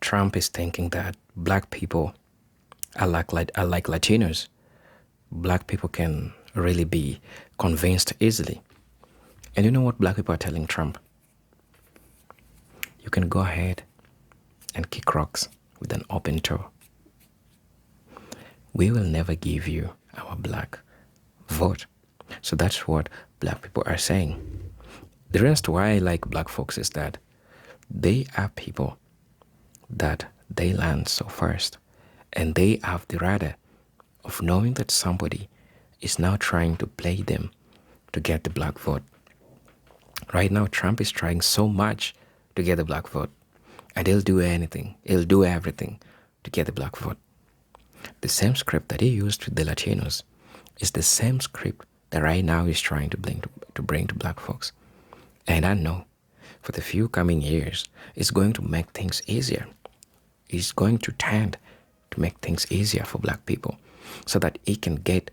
Trump is thinking that black people are like Latinos. Black people can really be convinced easily. And you know what black people are telling Trump? You can go ahead and kick rocks with an open toe. We will never give you our black vote. So that's what black people are saying. The rest why I like black folks is that they are people that they learn so first, and they have the radar of knowing that somebody is now trying to play them to get the black vote. Right now, Trump is trying so much to get the black vote, and he'll do anything, he'll do everything to get the black vote. The same script that he used with the Latinos is the same script that right now he's trying to bring to black folks. And I know for the few coming years, it's going to make things easier. It's going to tend to make things easier for black people so that he can get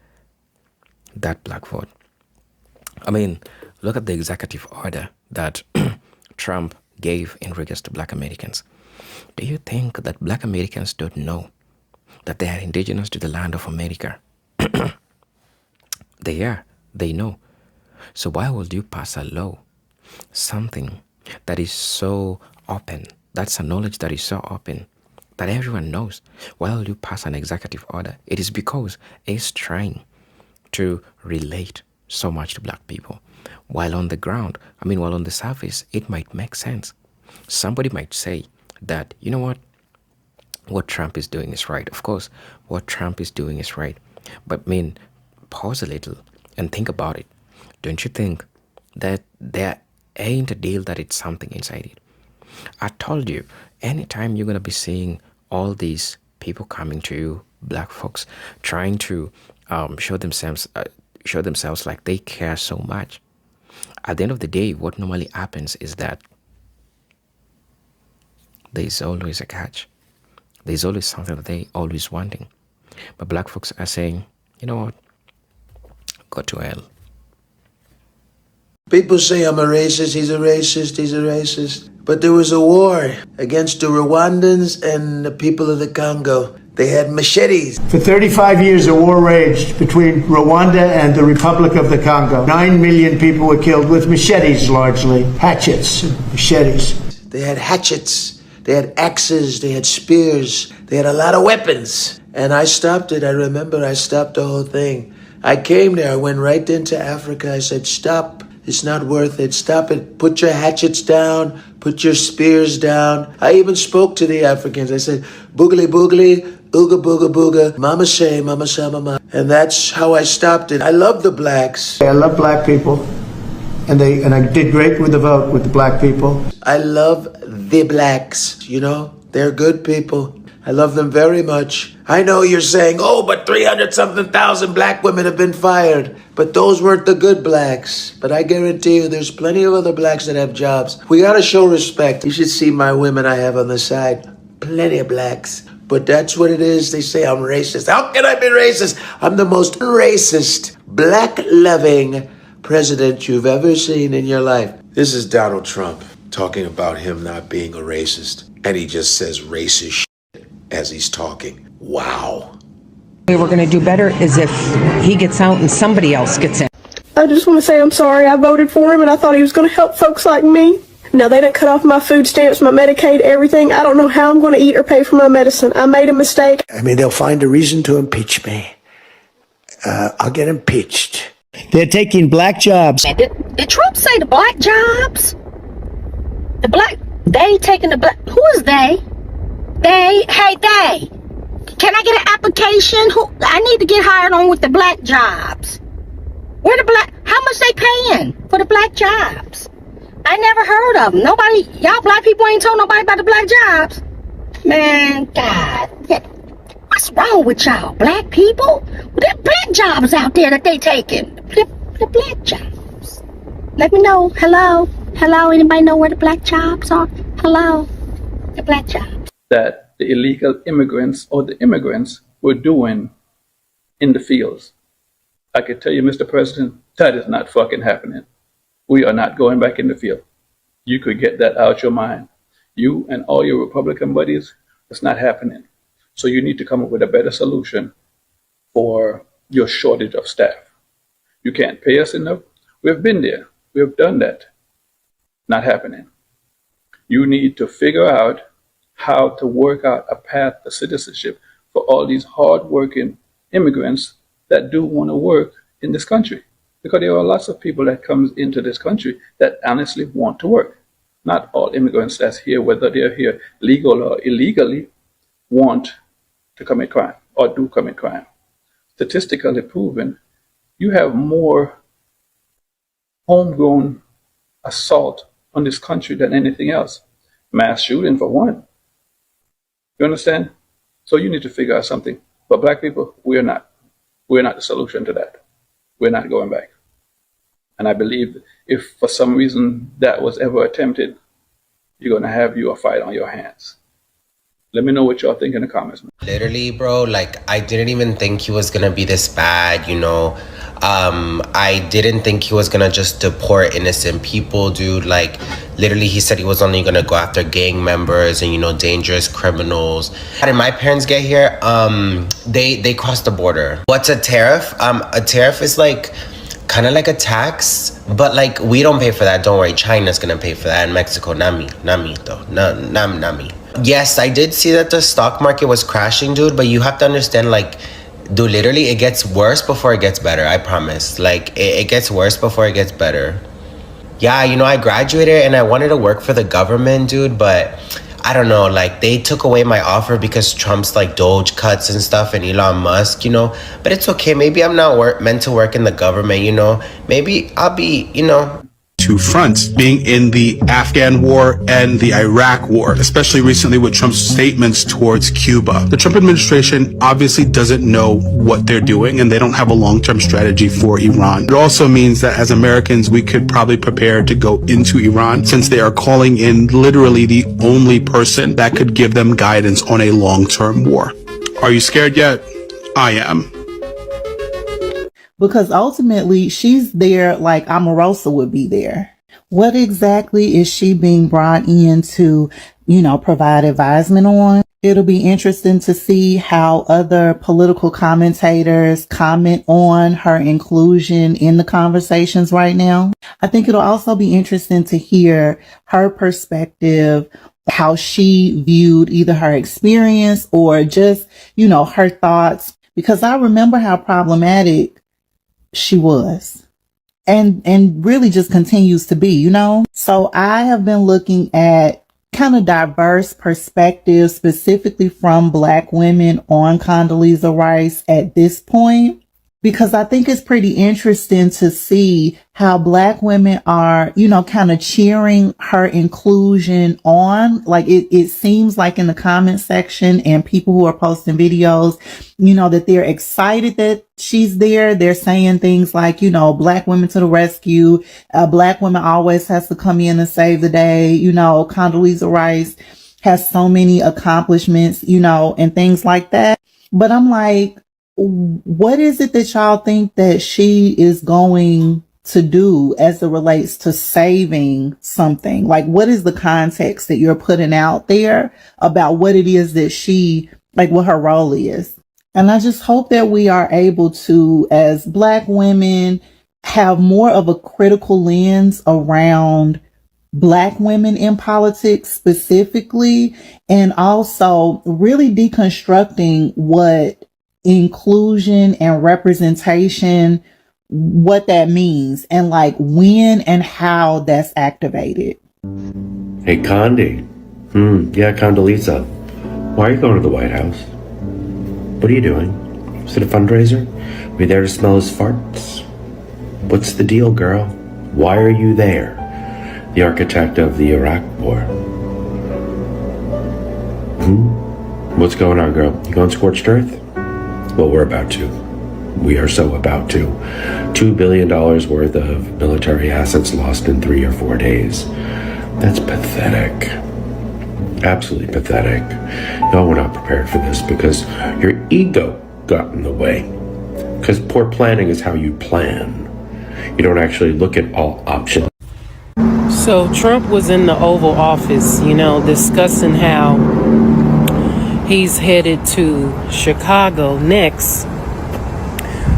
that black vote. I mean, look at the executive order that Trump gave in regards to black Americans. Do you think that black Americans don't know that they are indigenous to the land of America? They are. They know. So why would you pass a law, something that is so open, that's a knowledge that is so open, that everyone knows? Why will you pass an executive order? It is because it's trying to relate so much to black people. While on the ground, while on the surface, it might make sense. Somebody might say that, you know what Trump is doing is right. Of course, what Trump is doing is right. But pause a little and think about it. Don't you think that there ain't a deal that it's something inside it? I told you, anytime you're going to be seeing all these people coming to you, black folks, trying to show themselves like they care so much, at the end of the day, what normally happens is that there's always a catch. There's always something that they always wanting. But black folks are saying, you know what? Go to hell. People say I'm a racist, he's a racist, he's a racist. But there was a war against the Rwandans and the people of the Congo. They had machetes. For 35 years, a war raged between Rwanda and the Republic of the Congo. 9 million people were killed with machetes, largely. Hatchets, machetes. They had hatchets, they had axes, they had spears, they had a lot of weapons. And I stopped it. I remember I stopped the whole thing. I came there, I went right into Africa. I said, stop, it's not worth it. Stop it. Put your hatchets down, put your spears down. I even spoke to the Africans. I said, boogly boogly, ooga booga booga, mama say, mama. And that's how I stopped it. I love the blacks. I love black people. And I did great with the vote with the black people. I love the blacks, they're good people. I love them very much. I know you're saying, oh, but 300-something thousand black women have been fired. But those weren't the good blacks. But I guarantee you there's plenty of other blacks that have jobs. We gotta show respect. You should see my women I have on the side. Plenty of blacks. But that's what it is. They say I'm racist. How can I be racist? I'm the most racist, black-loving president you've ever seen in your life. This is Donald Trump talking about him not being a racist. And he just says racist shit as he's talking. Wow. The way we're going to do better is if he gets out and somebody else gets in. I just want to say I'm sorry. I voted for him and I thought he was going to help folks like me. Now they didn't cut off my food stamps, my Medicaid, everything. I don't know how I'm going to eat or pay for my medicine. I made a mistake. They'll find a reason to impeach me. I'll get impeached. They're taking black jobs. Did Trump say the black jobs? They taking the black, who is they? They. Can I get an application? I need to get hired on with the black jobs. How much they paying for the black jobs? I never heard of them. Y'all black people ain't told nobody about the black jobs. Man, God, what's wrong with y'all, black people? There are black jobs out there that they taking. The black jobs. Let me know. Hello, anybody know where the black jobs are? Hello, the black jobs. That the illegal immigrants or the immigrants were doing in the fields. I can tell you, Mr. President, that is not fucking happening. We are not going back in the field. You could get that out your mind. You and all your Republican buddies, it's not happening. So you need to come up with a better solution for your shortage of staff. You can't pay us enough. We've been there. We've done that. Not happening. You need to figure out how to work out a path to citizenship for all these hardworking immigrants that do want to work in this country. Because there are lots of people that comes into this country that honestly want to work. Not all immigrants that's here, whether they're here legal or illegally, want to commit crime or do commit crime. Statistically proven, you have more homegrown assault on this country than anything else. Mass shooting for one. You understand? So you need to figure out something. But black people, we're not the solution to that. We're not going back. And I believe if for some reason that was ever attempted, you're going to have a fight on your hands. Let me know what y'all think in the comments. Literally, bro, like, I didn't even think he was gonna be this bad, you know. I didn't think he was gonna just deport innocent people, dude. Like, literally, he said he was only gonna go after gang members and, you know, dangerous criminals. How did my parents get here? They crossed the border. What's a tariff? A tariff is like kind of like a tax, but like we don't pay for that. Don't worry, China's gonna pay for that, and Mexico, not me though, not me. Yes, I did see that the stock market was crashing, dude, but you have to understand, like, dude, literally it gets worse before it gets better. I promise. Like, it gets worse before it gets better. Yeah, you know, I graduated and I wanted to work for the government, dude, but I don't know, like, they took away my offer because Trump's, like, Doge cuts and stuff, and Elon Musk, you know, but it's okay. Maybe I'm not meant to work in the government, you know. Maybe I'll be, you know. Two fronts, being in the Afghan war and the Iraq war, especially recently with Trump's statements towards Cuba. The Trump administration obviously doesn't know what they're doing, and they don't have a long-term strategy for Iran. It also means that as Americans, we could probably prepare to go into Iran, since they are calling in literally the only person that could give them guidance on a long-term war. Are you scared yet? I am. Because ultimately she's there like Omarosa would be there. What exactly is she being brought in to, you know, provide advisement on? It'll be interesting to see how other political commentators comment on her inclusion in the conversations right now. I think it'll also be interesting to hear her perspective, how she viewed either her experience or just, you know, her thoughts. Because I remember how problematic she was and really just continues to be, you know. So I have been looking at kind of diverse perspectives, specifically from Black women on Condoleezza Rice at this point, because I think it's pretty interesting to see how Black women are, you know, kind of cheering her inclusion on. Like it seems like in the comment section and people who are posting videos, you know, that they're excited that she's there. They're saying things like, you know, Black women to the rescue. Black women always has to come in and save the day. You know, Condoleezza Rice has so many accomplishments, you know, and things like that. But I'm like, what is it that y'all think that she is going to do as it relates to saving something? Like, what is the context that you're putting out there about what it is that she, like, what her role is? And I just hope that we are able to, as Black women, have more of a critical lens around Black women in politics specifically, and also really deconstructing what inclusion and representation, what that means, and like when and how that's activated. Hey, Condi. Yeah, Condoleezza. Why are you going to the White House? What are you doing? Is it a fundraiser? Are you there to smell his farts? What's the deal, girl? Why are you there? The architect of the Iraq war. What's going on, girl? You going scorched earth? Well, we're about to. We are so about to. $2 billion worth of military assets lost in 3 or 4 days. That's pathetic. Absolutely pathetic. Y'all were not prepared for this because your ego got in the way. Because poor planning is how you plan. You don't actually look at all options. So Trump was in the Oval Office, discussing how he's headed to Chicago next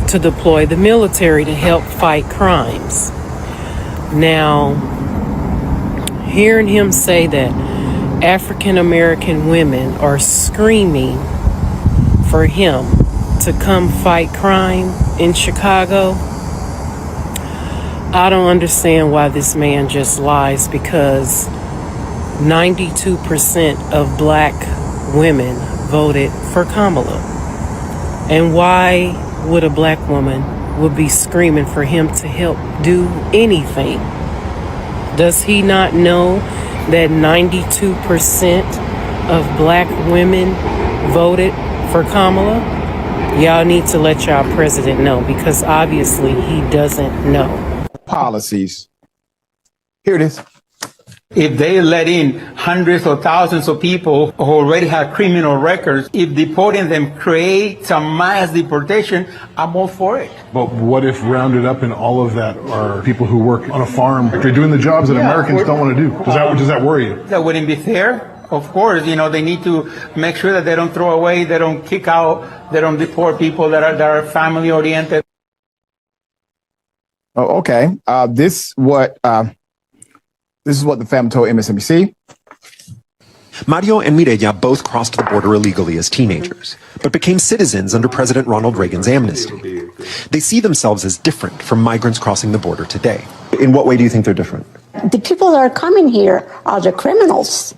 to deploy the military to help fight crimes. Now, hearing him say that African American women are screaming for him to come fight crime in Chicago, I don't understand why this man just lies, because 92% of black women voted for Kamala. And why would a black woman would be screaming for him to help do anything? Does he not know that 92% of black women voted for Kamala? Y'all need to let y'all president know, because obviously he doesn't know. Policies. Here it is. If they let in hundreds or thousands of people who already have criminal records, if deporting them creates a mass deportation, I'm all for it. But what if rounded up in all of that are people who work on a farm? They're doing the jobs that Americans don't want to do. Does that worry you? That wouldn't be fair. Of course, they need to make sure that they don't throw away, they don't kick out, they don't deport people that are family oriented. Oh, okay. This is what the family told MSNBC. Mario and Mireya both crossed the border illegally as teenagers, but became citizens under President Ronald Reagan's amnesty. They see themselves as different from migrants crossing the border today. In what way do you think they're different? The people that are coming here are the criminals.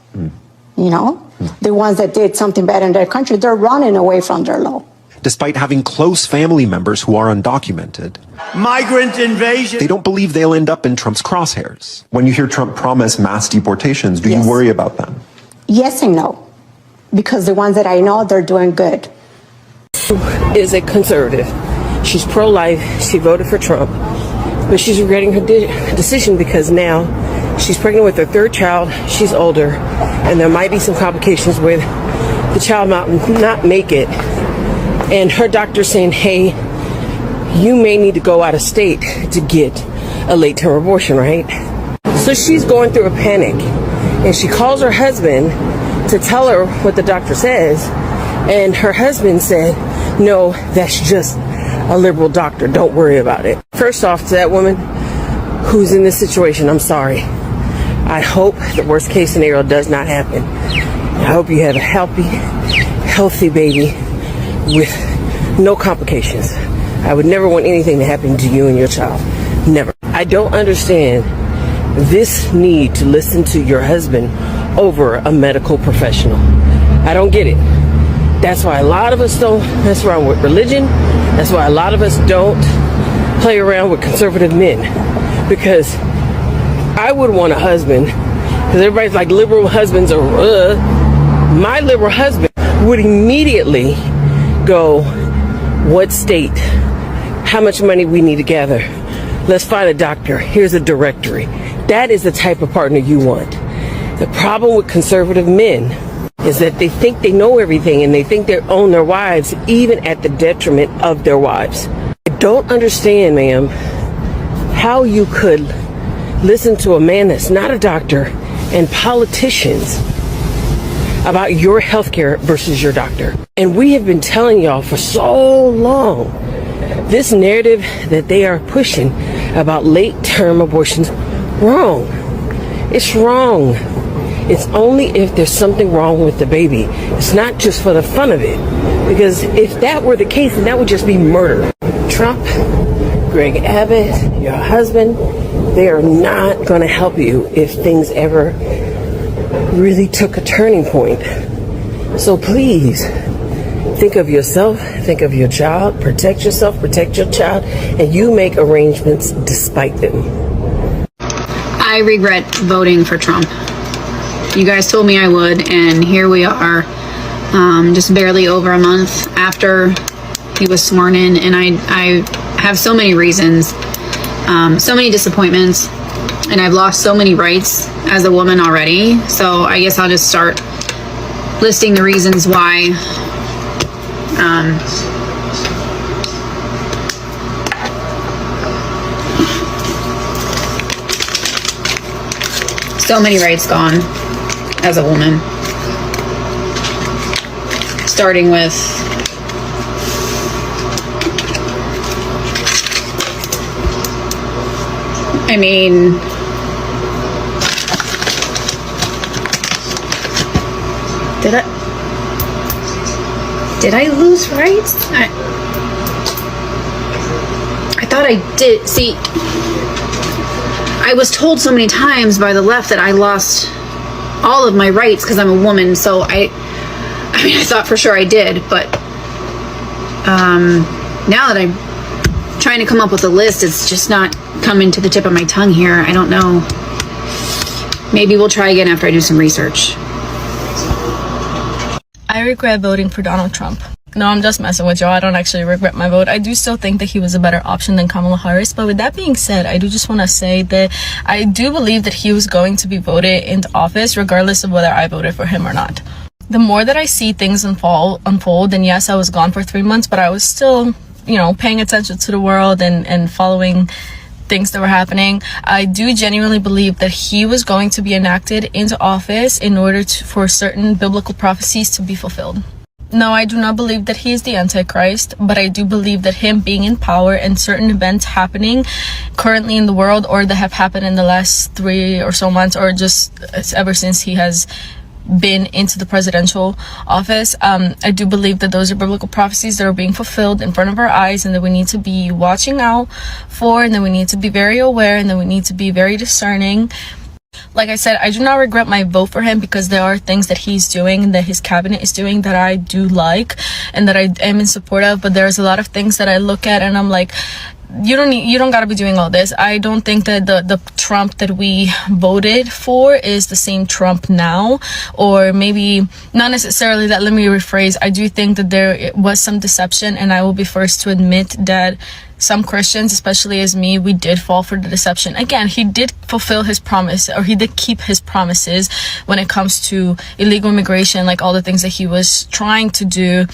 The ones that did something bad in their country, they're running away from their law. Despite having close family members who are undocumented, Migrant invasion. they don't believe they'll end up in Trump's crosshairs. When you hear Trump promise mass deportations, do you worry about them? Yes and no, because the ones that I know, they're doing good. Is a conservative. She's pro-life. She voted for Trump, but she's regretting her decision because now she's pregnant with her third child. She's older, and there might be some complications where the child might not make it. And her doctor's saying, hey, you may need to go out of state to get a late-term abortion, right? So she's going through a panic. And she calls her husband to tell her what the doctor says. And her husband said, no, that's just a liberal doctor. Don't worry about it. First off, to that woman who's in this situation, I'm sorry. I hope the worst case scenario does not happen. I hope you have a healthy baby with no complications. I would never want anything to happen to you and your child. Never. I don't understand this need to listen to your husband over a medical professional. I don't get it. That's why a lot of us don't mess around with religion. That's why a lot of us don't play around with conservative men. Because I would want a husband, because everybody's like liberal husbands are, my liberal husband would immediately go, what state, how much money we need to gather, let's find a doctor, here's a directory. That is the type of partner you want. The problem with conservative men is that they think they know everything and they think they own their wives, even at the detriment of their wives. I don't understand, ma'am, how you could listen to a man that's not a doctor and politicians about your health care versus your doctor. And we have been telling y'all for so long, this narrative that they are pushing about late-term abortions, wrong. It's wrong. It's only if there's something wrong with the baby. It's not just for the fun of it. Because if that were the case, then that would just be murder. Trump, Greg Abbott, your husband, they are not going to help you if things ever really took a turning point. So please, think of yourself, think of your child, protect yourself, protect your child, and you make arrangements despite them. I regret voting for Trump. You guys told me I would, and here we are, just barely over a month after he was sworn in, and I have so many reasons, so many disappointments, and I've lost so many rights as a woman already. So I guess I'll just start listing the reasons why. So many rights gone as a woman. Starting with I mean, did I lose rights? I thought I did. See, I was told so many times by the left that I lost all of my rights because I'm a woman, so I mean, I thought for sure I did, but now that I'm trying to come up with a list, it's just not coming to the tip of my tongue here. I don't know. Maybe we'll try again after I do some research. I regret voting for Donald Trump. No, I'm just messing with y'all. I don't actually regret my vote. I do still think that he was a better option than Kamala Harris. But with that being said, I do just want to say that I do believe that he was going to be voted into office regardless of whether I voted for him or not. The more that I see things unfold, and yes, I was gone for 3 months, but I was still, you know, paying attention to the world and following things that were happening. I do genuinely believe that he was going to be enacted into office in order for certain biblical prophecies to be fulfilled. No, I do not believe that he is the Antichrist, but I do believe that him being in power and certain events happening currently in the world, or that have happened in the last 3 or so months, or just ever since he has been into the presidential office, I do believe that those are biblical prophecies that are being fulfilled in front of our eyes, and that we need to be watching out for, and that we need to be very aware, and that we need to be very discerning. Like I said, I do not regret my vote for him because there are things that he's doing, that his cabinet is doing, that I do like and that I am in support of. But there's a lot of things that I look at and I'm like, you don't gotta be doing all this. I don't think that the Trump that we voted for is the same Trump now, or maybe not necessarily that. Let me rephrase. I do think that there was some deception, and I will be first to admit that some Christians, especially as me, we did fall for the deception. Again, he did fulfill his promise, or he did keep his promises when it comes to illegal immigration, like all the things that he was trying to do.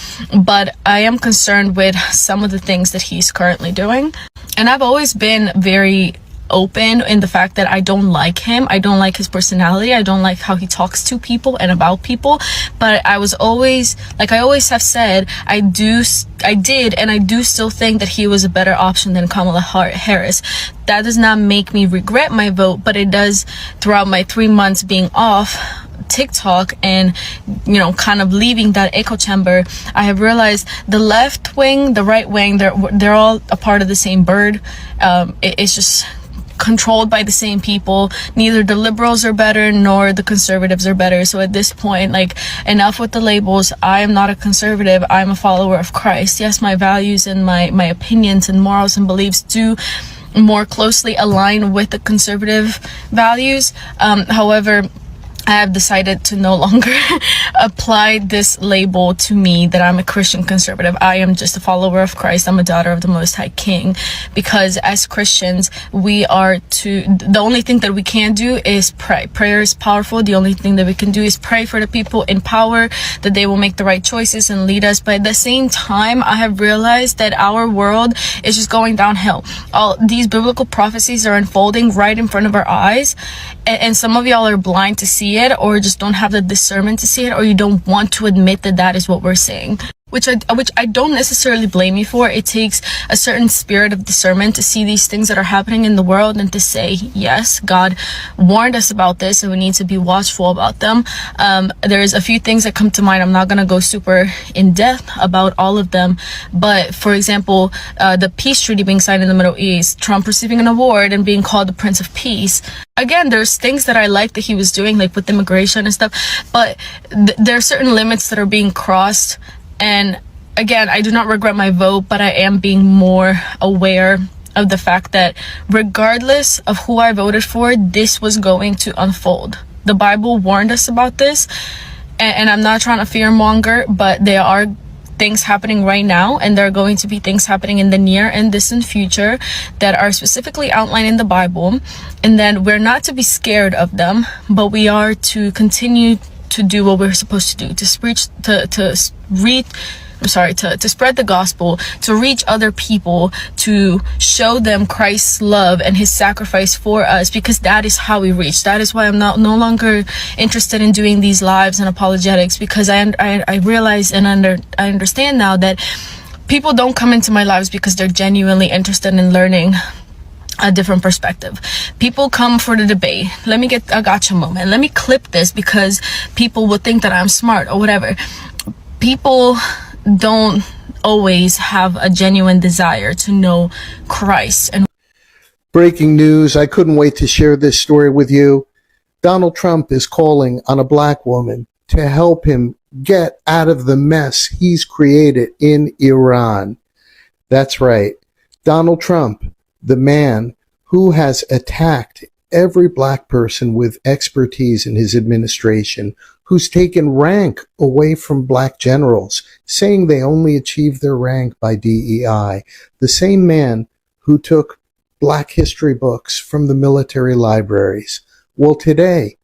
But I am concerned with some of the things that he's currently doing. And I've always been very open in the fact that I don't like him. I don't like his personality. I don't like how he talks to people and about people. But I was always, like I always have said, I did and I do still think that he was a better option than Kamala Harris. That does not make me regret my vote, but it does throughout my 3 months being off TikTok and, you know, kind of leaving that echo chamber. I have realized the left wing, the right wing, they're all a part of the same bird. It's just controlled by the same people. Neither the liberals are better nor the conservatives are better. So at this point, like, enough with the labels. I am not a conservative. I'm a follower of Christ. Yes, my values and my opinions and morals and beliefs do more closely align with the conservative values. However, I have decided to no longer apply this label to me that I'm a Christian conservative. I am just a follower of Christ. I'm a daughter of the Most High King. Because as Christians, the only thing that we can do is pray. Prayer is powerful. The only thing that we can do is pray for the people in power, that they will make the right choices and lead us. But at the same time, I have realized that our world is just going downhill. All these biblical prophecies are unfolding right in front of our eyes. And some of y'all are blind to see it, or just don't have the discernment to see it, or you don't want to admit that that is what we're seeing. Which I don't necessarily blame you for. It takes a certain spirit of discernment to see these things that are happening in the world and to say, yes, God warned us about this and we need to be watchful about them. There's a few things that come to mind. I'm not going to go super in depth about all of them. But for example, the peace treaty being signed in the Middle East, Trump receiving an award and being called the Prince of Peace. Again, there's things that I like that he was doing, like with immigration and stuff. But there are certain limits that are being crossed. And again, I do not regret my vote, but I am being more aware of the fact that regardless of who I voted for, this was going to unfold. The Bible warned us about this, and I'm not trying to fearmonger, but there are things happening right now, and there are going to be things happening in the near and distant future that are specifically outlined in the Bible, and then we're not to be scared of them, but we are to continue to do what we're supposed to do, to read to spread the gospel, to reach other people, to show them Christ's love and his sacrifice for us, because that is how we reach. That is why I'm no longer interested in doing these lives and apologetics, because I realize and I understand now that people don't come into my lives because they're genuinely interested in learning a different perspective. People come for the debate. Let me get a gotcha moment. Let me clip this because people will think that I'm smart or whatever. People don't always have a genuine desire to know Christ. And breaking news, I couldn't wait to share this story with you. Donald Trump is calling on a black woman to help him get out of the mess he's created in Iran. That's right. Donald Trump, the man who has attacked every black person with expertise in his administration, who's taken rank away from black generals, saying they only achieved their rank by DEI. The same man who took black history books from the military libraries. Well, today,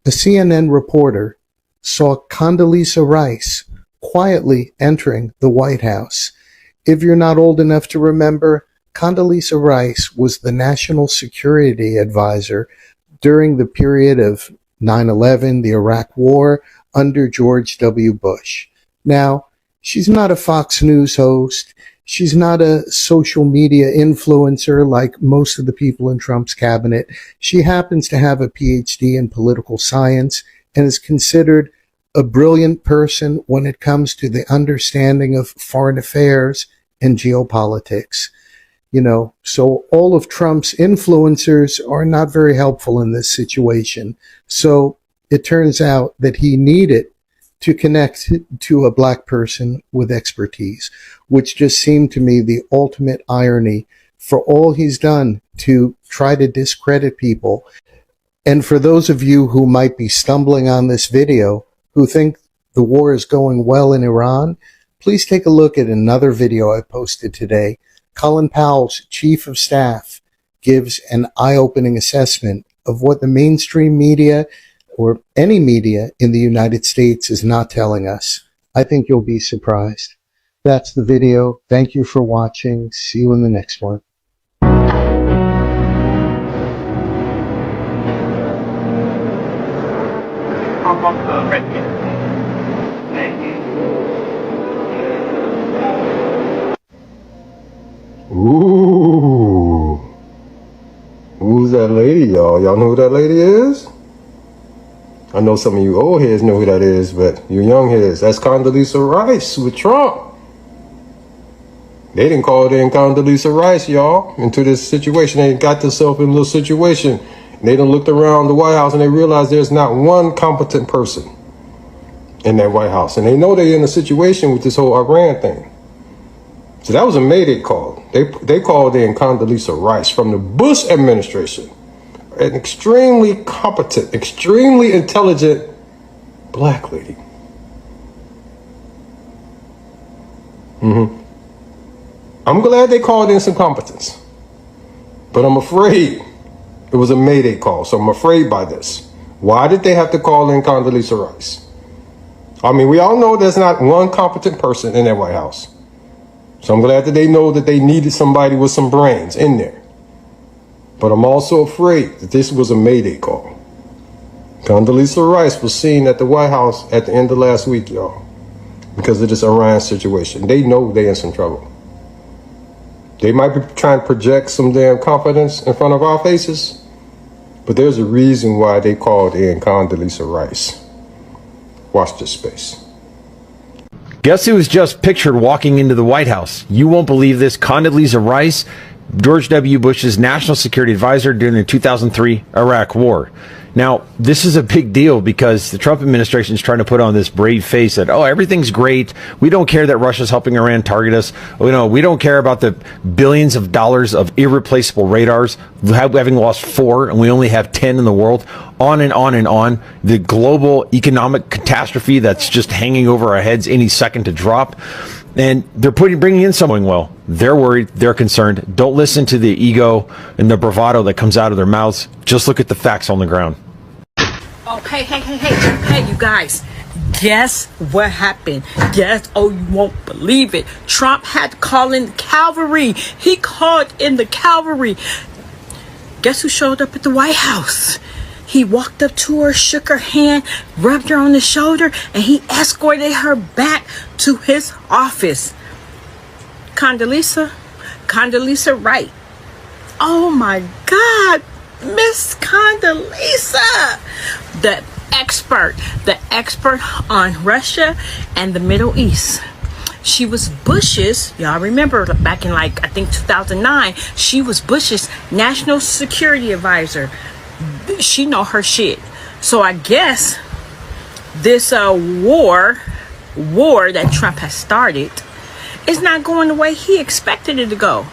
a CNN reporter saw Condoleezza Rice quietly entering the White House. If you're not old enough to remember, Condoleezza Rice was the national security advisor during the period of 9/11, the Iraq War, under George W. Bush. Now, she's not a Fox News host. She's not a social media influencer like most of the people in Trump's cabinet. She happens to have a PhD in political science and is considered a brilliant person when it comes to the understanding of foreign affairs and geopolitics. So all of Trump's influencers are not very helpful in this situation. So it turns out that he needed to connect to a black person with expertise, which just seemed to me the ultimate irony for all he's done to try to discredit people. And for those of you who might be stumbling on this video, who think the war is going well in Iran, please take a look at another video I posted today. Colin Powell's chief of staff gives an eye-opening assessment of what the mainstream media or any media in the United States is not telling us. I think you'll be surprised. That's the video. Thank you for watching. See you in the next one. Ooh. Who's that lady, y'all? Y'all know who that lady is? I know some of you old heads know who that is, but you young heads, that's Condoleezza Rice with Trump. They didn't call in Condoleezza Rice, y'all, into this situation. They got themselves in a little situation. And they done looked around the White House and they realized there's not one competent person in that White House. And they know they're in a situation with this whole Iran thing. So that was a mayday call. They called in Condoleezza Rice from the Bush administration, an extremely competent, extremely intelligent black lady. I'm glad they called in some competence, but I'm afraid it was a mayday call. So I'm afraid by this. Why did they have to call in Condoleezza Rice? I mean, we all know there's not one competent person in that White House. So I'm glad that they know that they needed somebody with some brains in there. But I'm also afraid that this was a mayday call. Condoleezza Rice was seen at the White House at the end of last week, y'all, because of this Iran situation. They know they're in some trouble. They might be trying to project some damn confidence in front of our faces, but there's a reason why they called in Condoleezza Rice. Watch this space. Guess who was just pictured walking into the White House? You won't believe this. Condoleezza Rice, George W. Bush's national security advisor during the 2003 Iraq War. Now, this is a big deal because the Trump administration is trying to put on this brave face that, oh, everything's great. We don't care that Russia's helping Iran target us. We don't care about the billions of dollars of irreplaceable radars, having lost 4 and we only have 10 in the world. On and on and on. The global economic catastrophe that's just hanging over our heads any second to drop. And they're bringing in someone well. They're worried. They're concerned. Don't listen to the ego and the bravado that comes out of their mouths. Just look at the facts on the ground. Oh, hey, you guys. guess what happened? Yes, oh, you won't believe it. Trump had to call in the cavalry. He called in the cavalry. Guess who showed up at the White House? He walked up to her, shook her hand, rubbed her on the shoulder, and he escorted her back to his office. Condoleezza Rice. Oh my God, Miss Condoleezza, the expert on Russia and the Middle East. She was Bush's, y'all remember back in I think 2009, she was Bush's national security advisor. She know her shit. So I guess this war that Trump has started is not going the way he expected it to go.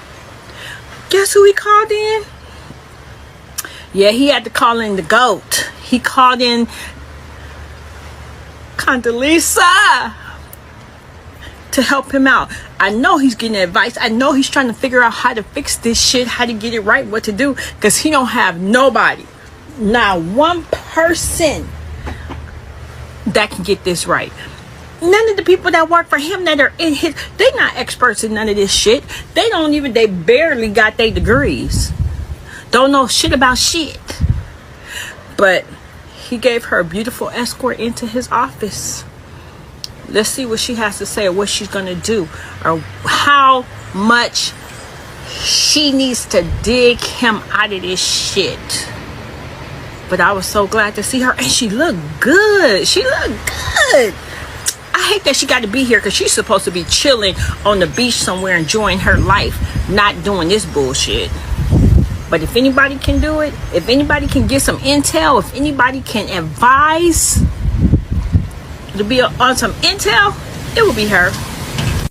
Guess who he called in? Yeah, he had to call in the GOAT. He called in Condoleezza to help him out. I know he's getting advice. I know he's trying to figure out how to fix this shit, how to get it right, what to do, because he don't have nobody, not one person that can get this right. None of the people that work for him that are in his, they're not experts in none of this shit. They barely got their degrees. Don't know shit about shit. But he gave her a beautiful escort into his office. Let's see what she has to say, or what she's gonna do, or how much she needs to dig him out of this shit. But I was so glad to see her, and she looked good. She looked good. I hate that she got to be here, because she's supposed to be chilling on the beach somewhere, enjoying her life, not doing this bullshit. But if anybody can do it, if anybody can get some intel, if anybody can advise to be on some intel, it will be her.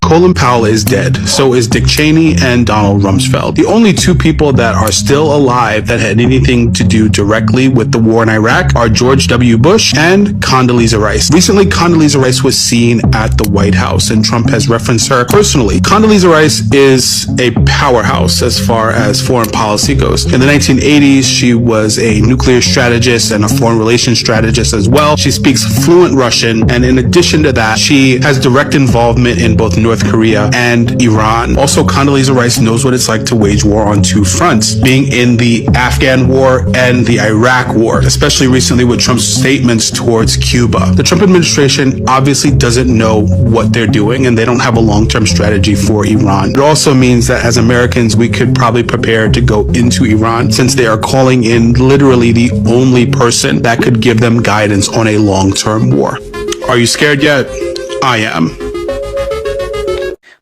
Colin Powell is dead. So is Dick Cheney and Donald Rumsfeld. The only two people that are still alive that had anything to do directly with the war in Iraq are George W. Bush and Condoleezza Rice. Recently, Condoleezza Rice was seen at the White House, and Trump has referenced her personally. Condoleezza Rice is a powerhouse as far as foreign policy goes. In the 1980s, she was a nuclear strategist and a foreign relations strategist as well. She speaks fluent Russian, and in addition to that, she has direct involvement in both North Korea and Iran. Also, Condoleezza Rice knows what it's like to wage war on two fronts, being in the Afghan war and the Iraq war, especially recently with Trump's statements towards Cuba. The Trump administration obviously doesn't know what they're doing, and they don't have a long-term strategy for Iran. It also means that as Americans, we could probably prepare to go into Iran, since they are calling in literally the only person that could give them guidance on a long-term war. Are you scared yet? I am.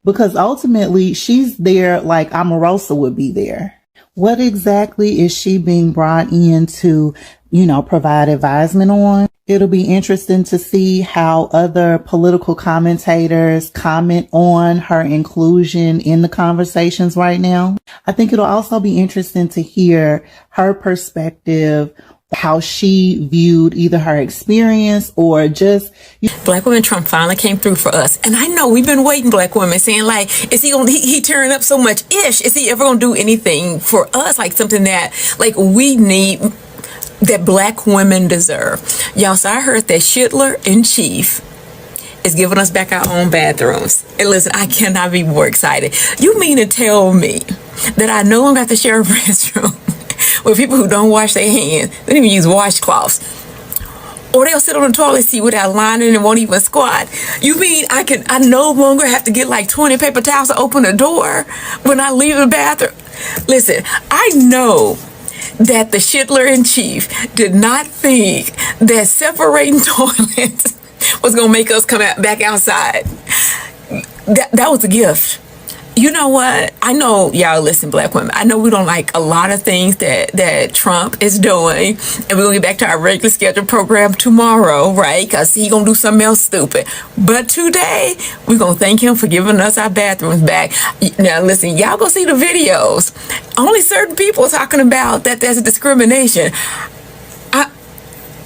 Because ultimately she's there like Omarosa would be there. What exactly is she being brought in to, provide advisement on? It'll be interesting to see how other political commentators comment on her inclusion in the conversations right now. I think it'll also be interesting to hear her perspective, how she viewed either her experience or just Black women. Trump finally came through for us, and I know we've been waiting, Black women, saying is he gonna he tearing up so much ish, is he ever gonna do anything for us, like something that we need, that Black women deserve? Y'all, so I heard that Schindler in Chief is giving us back our own bathrooms. And listen, I cannot be more excited. You mean to tell me that I no longer have to share a restroom with people who don't wash their hands? They don't even use washcloths. Or they'll sit on the toilet seat without lining and won't even squat. You mean I no longer have to get 20 paper towels to open the door when I leave the bathroom? Listen, I know that the Schindler in Chief did not think that separating toilets was going to make us come back outside. That was a gift. You know what? I know y'all listen, Black women. I know we don't like a lot of things that Trump is doing, and we're gonna get back to our regular scheduled program tomorrow, right? Because he's gonna do something else stupid. But today, we're gonna thank him for giving us our bathrooms back. Now, listen, y'all go see the videos. Only certain people are talking about that there's discrimination.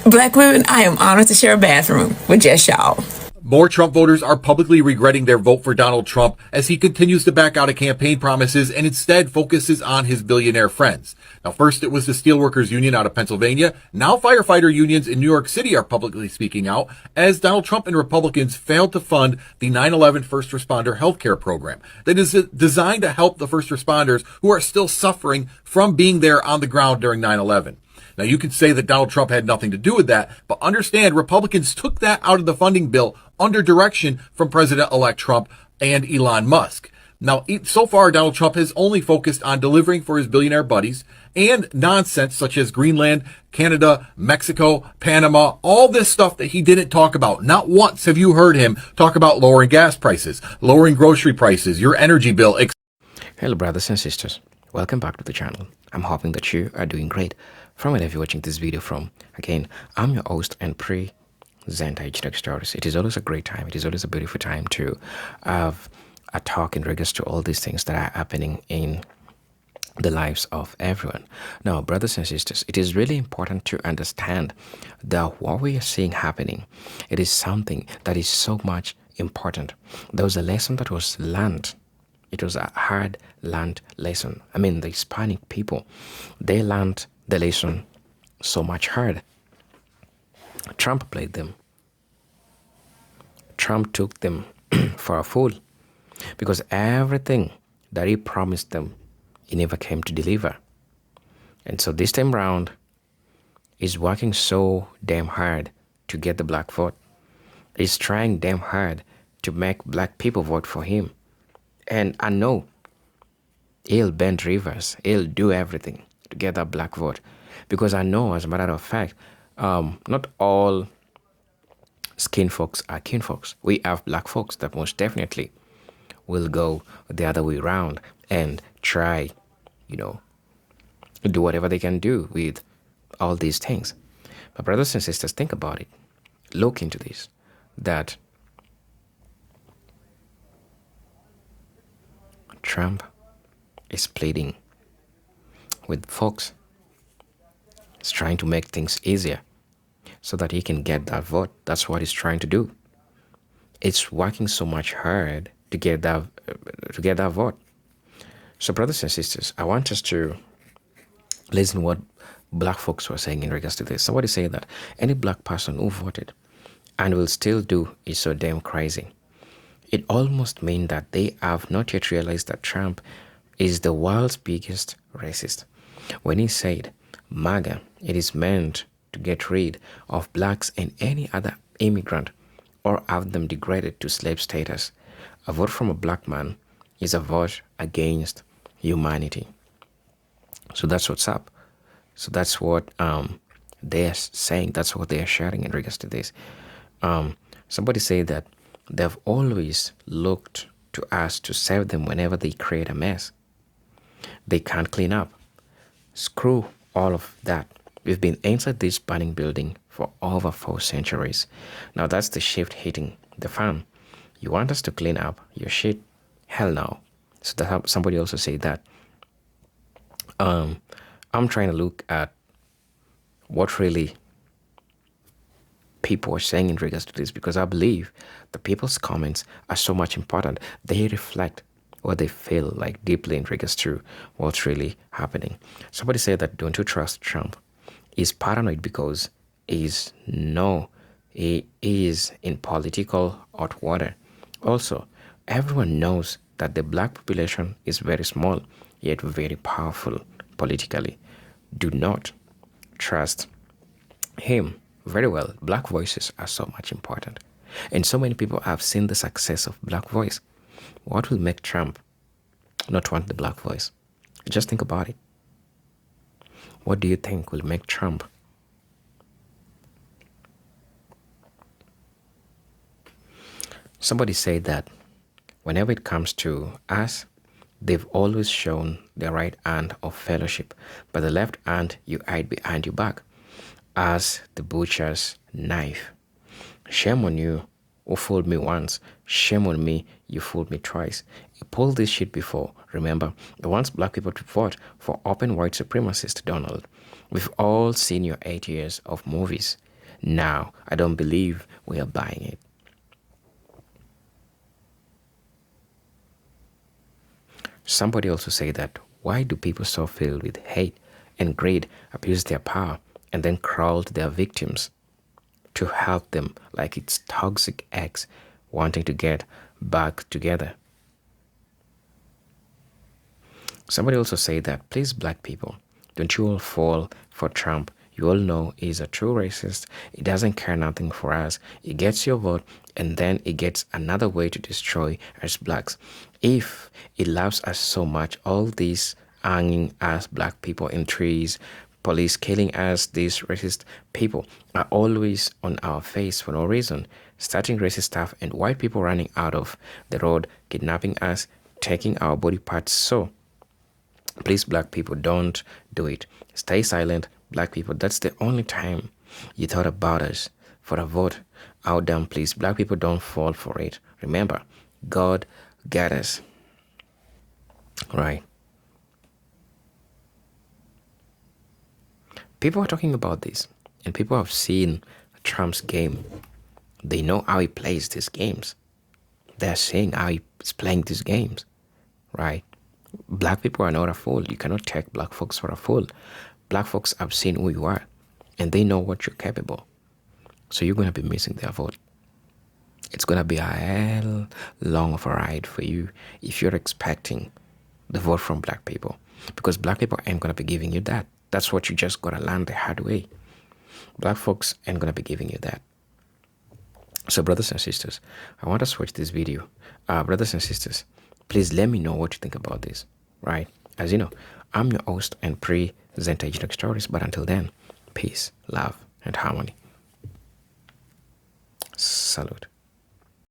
Black women, I am honored to share a bathroom with just y'all. More Trump voters are publicly regretting their vote for Donald Trump as he continues to back out of campaign promises and instead focuses on his billionaire friends. Now, first it was the Steelworkers Union out of Pennsylvania. Now firefighter unions in New York City are publicly speaking out as Donald Trump and Republicans failed to fund the 9/11 first responder healthcare program that is designed to help the first responders who are still suffering from being there on the ground during 9/11. Now, you could say that Donald Trump had nothing to do with that, but understand Republicans took that out of the funding bill under direction from President-elect Trump and Elon Musk. Now, so far, Donald Trump has only focused on delivering for his billionaire buddies and nonsense such as Greenland, Canada, Mexico, Panama, all this stuff that he didn't talk about. Not once have you heard him talk about lowering gas prices, lowering grocery prices, your energy bill. Hello, brothers and sisters. Welcome back to the channel. I'm hoping that you are doing great from wherever you're watching this video from. Again, I'm your host and presenter, H Stories. It is always a great time. It is always a beautiful time to have a talk in regards to all these things that are happening in the lives of everyone. Now, brothers and sisters, it is really important to understand that what we are seeing happening, it is something that is so much important. There was a lesson that was learned. It was a hard learned lesson. I mean, the Hispanic people, they learned the lesson so much hard. Trump played them. Trump took them for a fool because everything that he promised them, he never came to deliver. And so this time round, he's working so damn hard to get the black vote. He's trying damn hard to make black people vote for him. And I know he'll bend rivers. He'll do everything to get that black vote. Because I know, as a matter of fact, not all skin folks are kin folks. We have black folks that most definitely will go the other way around and try, do whatever they can do with all these things. But brothers and sisters, think about it. Look into this. That Trump is pleading with folks. He's trying to make things easier so that he can get that vote. That's what he's trying to do. It's working so much hard to get that vote. So, brothers and sisters, I want us to listen what black folks were saying in regards to this. Somebody said that any black person who voted and will still do is so damn crazy. It almost means that they have not yet realized that Trump is the world's biggest racist. When he said, MAGA, it is meant to get rid of blacks and any other immigrant or have them degraded to slave status. A vote from a black man is a vote against humanity. So that's what's up. So that's what they're saying. That's what they're sharing in regards to this. Somebody said that they've always looked to us to save them whenever they create a mess. They can't clean up. Screw all of that. We've been inside this burning building for over 4 centuries. Now that's the shift hitting the fan. You want us to clean up your shit? Hell no. So that somebody also said that. I'm trying to look at what really people are saying in regards to this, because I believe the people's comments are so much important. They reflect what they feel like deeply in regards to what's really happening. Somebody said that don't you trust Trump? He's paranoid because he is in political hot water. Also, everyone knows that the black population is very small, yet very powerful politically. Do not trust him. Very well, black voices are so much important. And so many people have seen the success of black voice. What will make Trump not want the black voice? Just think about it. What do you think will make Trump Somebody said that whenever it comes to us, they've always shown the right hand of fellowship, but the left hand you hide behind your back as the butcher's knife. Shame on you who fooled me once. Shame on me, you fooled me twice. You pulled this shit before. Remember, the ones black people fought for open white supremacist Donald. We've all seen your 8 years of movies. Now, I don't believe we are buying it. Somebody also say that, why do people so filled with hate and greed abuse their power and then crawl to their victims to help them like it's toxic ex wanting to get back together. Somebody also said that, please, black people, don't you all fall for Trump. You all know he's a true racist. He doesn't care nothing for us. He gets your vote, and then he gets another way to destroy us blacks. If he loves us so much, all these hanging us black people in trees, police killing us, these racist people are always on our face for no reason, starting racist stuff, and white people running out of the road, kidnapping us, taking our body parts. So please, black people, don't do it. Stay silent, black people. That's the only time you thought about us for a vote. Out down, please. Black people, don't fall for it. Remember, God got us. Right. People are talking about this, and people have seen Trump's game. They know how he plays these games. They're saying how he's playing these games, right? Black people are not a fool. You cannot take black folks for a fool. Black folks have seen who you are, and they know what you're capable. So you're going to be missing their vote. It's going to be a hell long of a ride for you if you're expecting the vote from black people, because black people ain't going to be giving you that. That's what you just got to learn the hard way. Black folks ain't going to be giving you that. So brothers and sisters, I want to switch this video. Brothers and sisters, please let me know what you think about this, right? As you know, I'm your host and presenter Agent Stories, but until then, peace, love, and harmony. Salute.